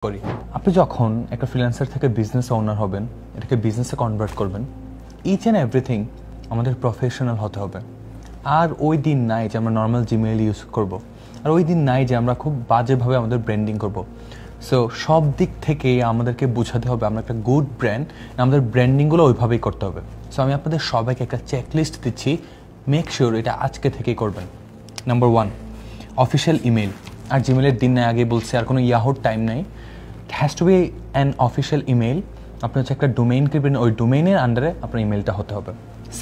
করি। আপনি যখন একটা ফ্রিল্যান্সার থেকে বিজনেস ওনার হবেন, এটাকে বিজনেসে কনভার্ট করবেন, ইচ অ্যান্ড এভরিথিং আমাদের প্রফেশনাল হতে হবে। আর ওই দিন নাই যে আমরা নর্মাল জিমেইল ইউজ করব, আর ওই দিন নাই যে আমরা খুব বাজেভাবে আমাদের ব্র্যান্ডিং করব। সো সব দিক থেকে আমাদেরকে বোঝাতে হবে আমরা একটা গুড ব্র্যান্ড, আমাদের ব্র্যান্ডিংগুলো ওইভাবেই করতে হবে। সো আমি আপনাদের সবাইকে একটা চেকলিস্ট দিচ্ছি, মেক শিওর এটা আজকে থেকেই করবেন। Number 1, official email. আর জিমেলের দিন নাই, আগে বলছে, আর কোনো ইয়াহুর টাইম নাই। It has to be an official email. আপনি হচ্ছে একটা ডোমেইন কিনবেন, ওই ডোমেইনের আন্ডারে আপনার ইমেলটা হতে হবে।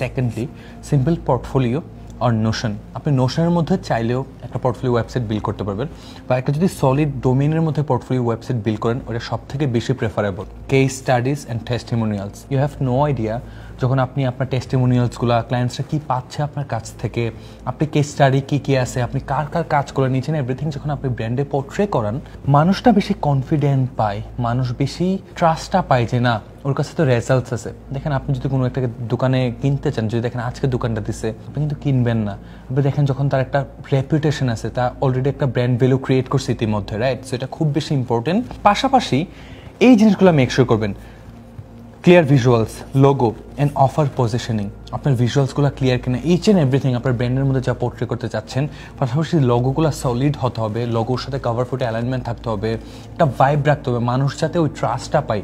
সেকেন্ডলি, সিম্পল পোর্টফোলিও আর নোশন। আপনি নোশনের মধ্যে চাইলেও একটা পোর্টফোলিও ওয়েবসাইট বিল্ড করতে পারবেন, বা একটা যদি সলিড ডোমেইনের মধ্যে পোর্টফোলিও ওয়েবসাইট বিল্ড করেন, ওটা সব থেকে বেশি preferable. Case studies and testimonials. You have no idea যখন আপনি আপনার টেস্টিমোনিয়ালসগুলো ক্লায়েন্টসরা কী পাচ্ছে আপনার কাছ থেকে, আপনি কেস স্টাডি কী আছে, আপনি কার কার কাজ করে নিয়েছেন, এভরিথিং যখন আপনি ব্র্যান্ডে পোর্ট্রে করান, মানুষটা বেশি কনফিডেন্ট পায়, মানুষ বেশি ট্রাস্টটা পায় যে না ওর কাছে তো রেজাল্টস আছে। দেখেন আপনি যদি কোনো একটা দোকানে কিনতে চান, যদি দেখেন আজকে দোকানটা দিচ্ছে, আপনি কিন্তু কিনবেন না। আপনি দেখেন যখন তার একটা রেপুটেশন আছে, তা অলরেডি একটা ব্র্যান্ড ভ্যালু ক্রিয়েট করছে ইতিমধ্যে, রাইট? সো এটা খুব বেশি ইম্পর্টেন্ট। পাশাপাশি এই জিনিসগুলো মেক শিওর করবেন, clear visuals, logo and offer positioning. আপনার ভিজুয়ালসগুলো ক্লিয়ার কিনা, ইচ অ্যান্ড এভরিথিং আপনার ব্র্যান্ডের মধ্যে যা পোর্ট্রে করতে চাচ্ছেন। পাশাপাশি লোগোগুলো সলিড হতে হবে, লোগোর সাথে কভার ফটো অ্যালাইনমেন্ট থাকতে হবে, একটা ভাইব রাখতে হবে, মানুষ যাতে ওই ট্রাস্টটা পায়।